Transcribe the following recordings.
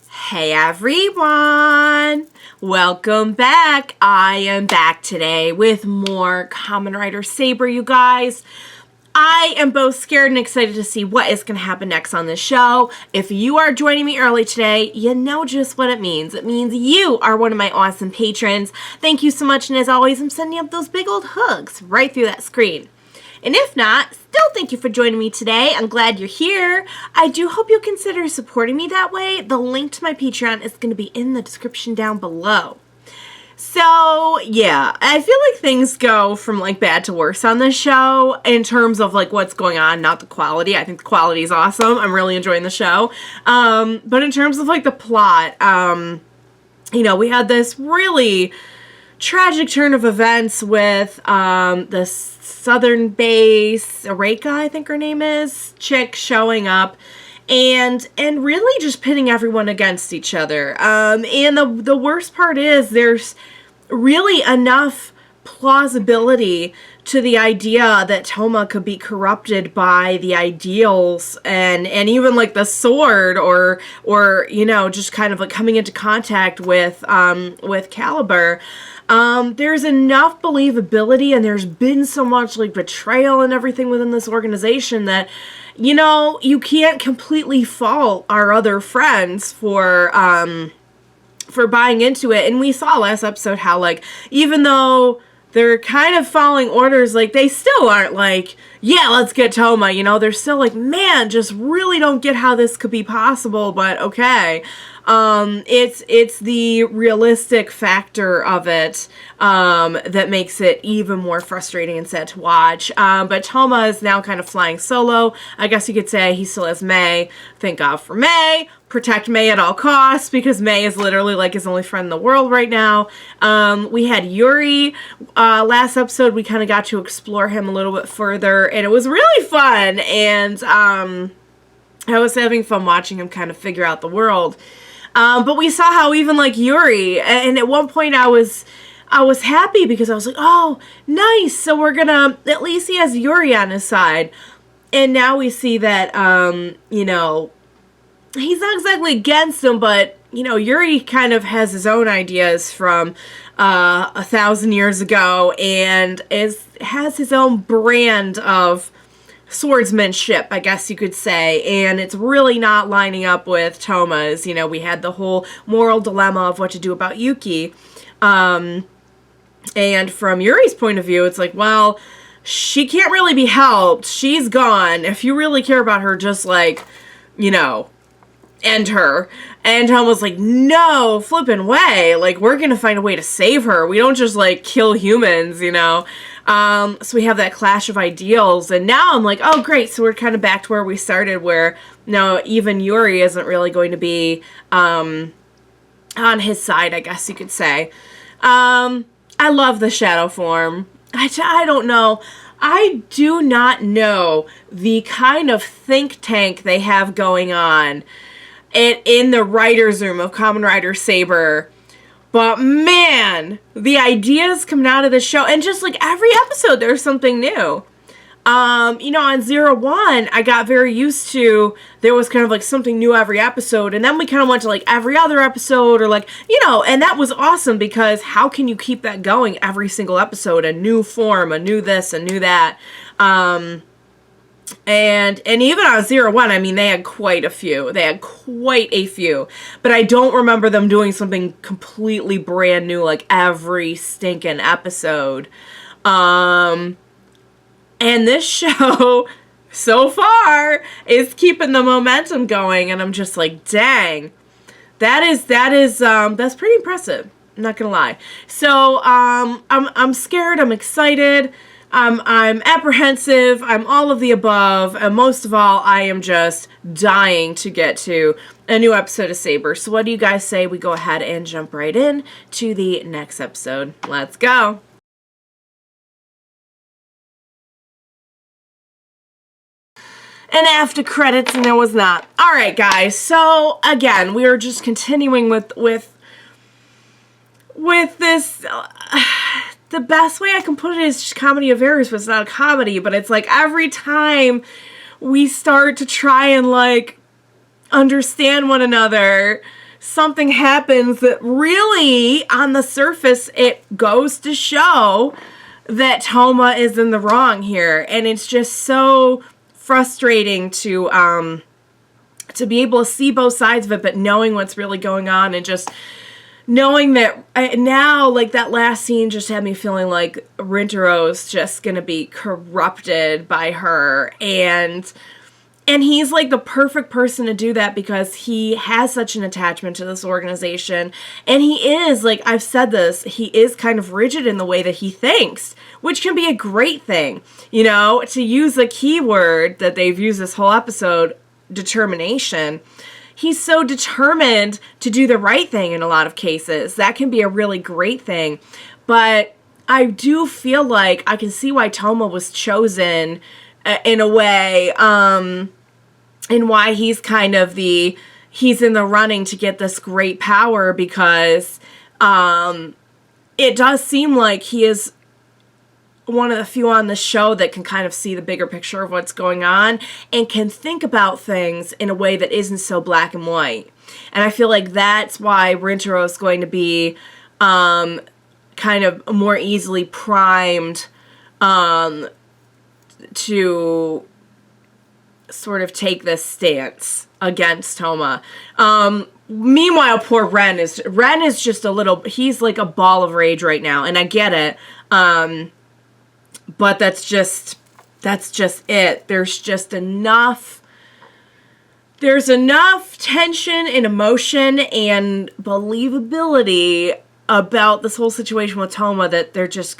Hey everyone! Welcome back. I am back today with more Kamen Rider Saber, you guys. I am both scared and excited to see what is going to happen next on this show. If you are joining me early today, you know just what it means. It means you are one of my awesome patrons. Thank you so much, and as always, I'm sending up those big old hugs right through that screen. And if not, still thank you for joining me today. I'm glad you're here. I do hope you'll consider supporting me that way. The link to my Patreon is going to be in the description down below. So, yeah, I feel like things go from, like, bad to worse on this show in terms of, like, what's going on, not the quality. I think the quality is awesome. I'm really enjoying the show. But in terms of, like, the plot, you know, we had this really tragic turn of events with the southern base, Areika, I think her name is, chick showing up and really just pitting everyone against each other. And the worst part is there's really enough plausibility to the idea that Touma could be corrupted by the ideals and even like the sword or you know, just kind of like coming into contact with Caliber. There's enough believability and there's been so much like betrayal and everything within this organization that, you know, you can't completely fault our other friends for buying into it. And we saw last episode how, like, even though they're kind of following orders, like, they still aren't like, yeah, let's get Touma, you know? They're still like, man, just really don't get how this could be possible, but okay. It's the realistic factor of it, that makes it even more frustrating and sad to watch. But Touma is now kind of flying solo. I guess you could say he still has May. Thank God for May. Protect May at all costs, because May is literally like his only friend in the world right now. We had Yuuri. Last episode, we kind of got to explore him a little bit further, and it was really fun, and I was having fun watching him kind of figure out the world. But we saw how even like Yuuri, and at one point I was happy because I was like, oh, nice, so we're gonna, at least he has Yuuri on his side. And now we see that, you know, he's not exactly against him, but, you know, Yuuri kind of has his own ideas from 1,000 years ago and has his own brand of swordsmanship, I guess you could say, and it's really not lining up with Touma's. You know, we had the whole moral dilemma of what to do about Yuki, and from Yuri's point of view, it's like, well, she can't really be helped. She's gone. If you really care about her, just, like, you know, end her. And Tom was like, no flippin' way. Like, we're gonna find a way to save her. We don't just, like, kill humans, you know? So we have that clash of ideals. And now I'm like, oh, great. So we're kind of back to where we started, where, you know, even Yuuri isn't really going to be on his side, I guess you could say. I love the shadow form. I don't know. I do not know the kind of think tank they have going on in the writer's room of Kamen Rider Saber. But man, the ideas coming out of the show, and just like every episode, there's something new. You know, on 01, I got very used to, there was kind of like something new every episode, and then we kind of went to like every other episode, or like, you know, and that was awesome, because how can you keep that going every single episode? A new form, a new this, a new that. And even on 01, I mean, they had quite a few. But I don't remember them doing something completely brand new, like, every stinking episode. And this show, so far, is keeping the momentum going, and I'm just like, dang. That's pretty impressive. I'm not gonna lie. So, I'm scared, I'm excited, I'm apprehensive, I'm all of the above, and most of all, I am just dying to get to a new episode of Saber. So what do you guys say we go ahead and jump right in to the next episode? Let's go! And after credits, and there was not. Alright, guys, so, again, we are just continuing with this, the best way I can put it is just comedy of errors, but it's not a comedy, but it's like every time we start to try and, like, understand one another, something happens that really, on the surface, it goes to show that Touma is in the wrong here. And it's just so frustrating to be able to see both sides of it, but knowing what's really going on and just knowing that now, like, that last scene just had me feeling like Rintarou's just gonna be corrupted by her, and he's like the perfect person to do that because he has such an attachment to this organization, and he is, like, I've said this, he is kind of rigid in the way that he thinks, which can be a great thing, you know, to use a keyword that they've used this whole episode, determination. He's so determined to do the right thing in a lot of cases. That can be a really great thing. But I do feel like I can see why Touma was chosen in a way, and why he's kind of he's in the running to get this great power, because it does seem like he is one of the few on the show that can kind of see the bigger picture of what's going on and can think about things in a way that isn't so black and white. And I feel like that's why Rintarou is going to be kind of more easily primed to sort of take this stance against Touma. Meanwhile, poor Ren is just he's like a ball of rage right now, and I get it. But that's just it. There's enough tension and emotion and believability about this whole situation with Touma that they're just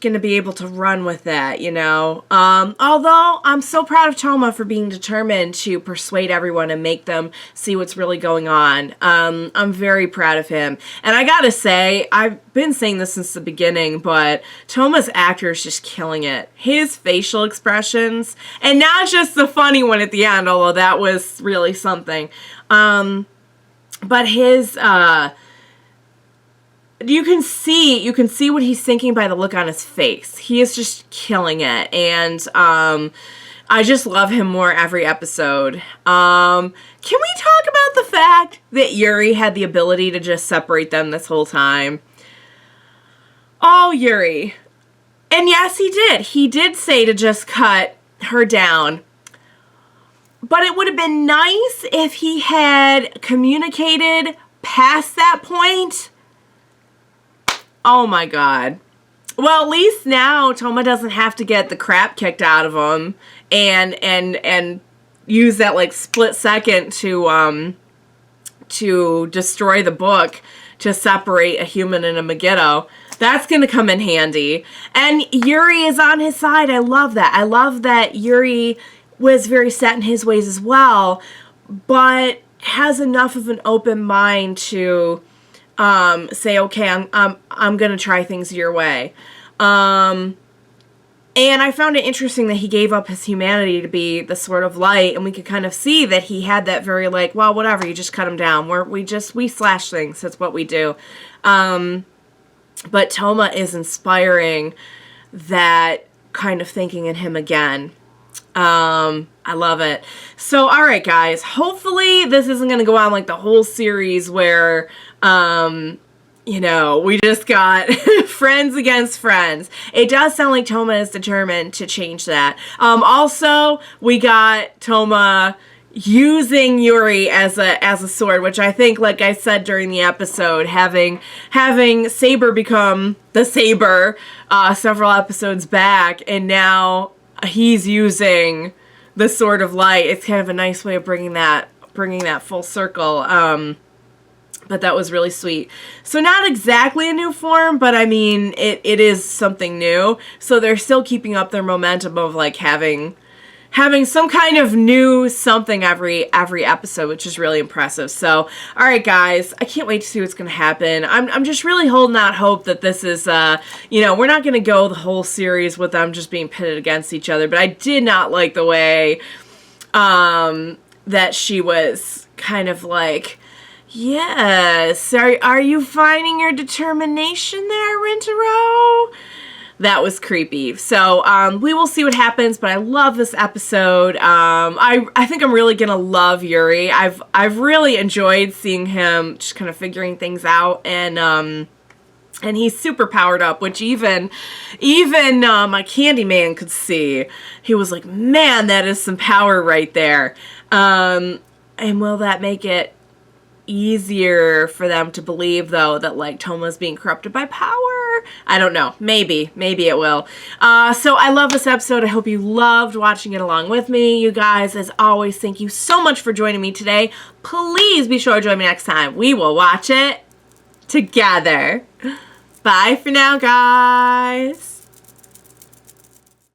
gonna be able to run with that, you know. Although I'm so proud of Touma for being determined to persuade everyone and make them see what's really going on. I'm very proud of him. And I gotta say, I've been saying this since the beginning, but Touma's actor is just killing it. His facial expressions, and not just the funny one at the end, although that was really something. But his, you can see what he's thinking by the look on his face. He is just killing it, and I just love him more every episode. Can we talk about the fact that Yuuri had the ability to just separate them this whole time? Oh, Yuuri. And yes, he did. He did say to just cut her down. But it would have been nice if he had communicated past that point. Oh my god. Well, at least now Touma doesn't have to get the crap kicked out of him and use that, like, split second to destroy the book to separate a human and a Megiddo. That's going to come in handy. And Yuuri is on his side. I love that. I love that Yuuri was very set in his ways as well, but has enough of an open mind to say, okay, I'm going to try things your way. And I found it interesting that he gave up his humanity to be the Sword of Light, and we could kind of see that he had that very, like, well, whatever, you just cut him down. We slash things. That's what we do. But Touma is inspiring that kind of thinking in him again. I love it. So, all right, guys, hopefully this isn't going to go on like the whole series where, you know, we just got friends against friends. It does sound like Touma is determined to change that. Also, we got Touma using Yuuri as a sword, which I think, like I said during the episode, having Saber become the Saber several episodes back, and now he's using the Sword of Light. It's kind of a nice way of bringing that full circle. But that was really sweet. So not exactly a new form, but I mean, it is something new. So they're still keeping up their momentum of like having some kind of new something every episode, which is really impressive. So, all right, guys, I can't wait to see what's going to happen. I'm just really holding out hope that this is, you know, we're not going to go the whole series with them just being pitted against each other. But I did not like the way that she was kind of like, yes, are you finding your determination there, Rintarou? That was creepy. So we will see what happens, but I love this episode. I think I'm really gonna love Yuuri. I've really enjoyed seeing him just kind of figuring things out, and he's super powered up, which even my Candyman could see. He was like, man, that is some power right there. And will that make it easier for them to believe, though, that like Touma's being corrupted by power? I don't know. Maybe it will. So I love this episode. I hope you loved watching it along with me. You guys, as always, thank you so much for joining me today. Please be sure to join me next time. We will watch it together. Bye for now, guys.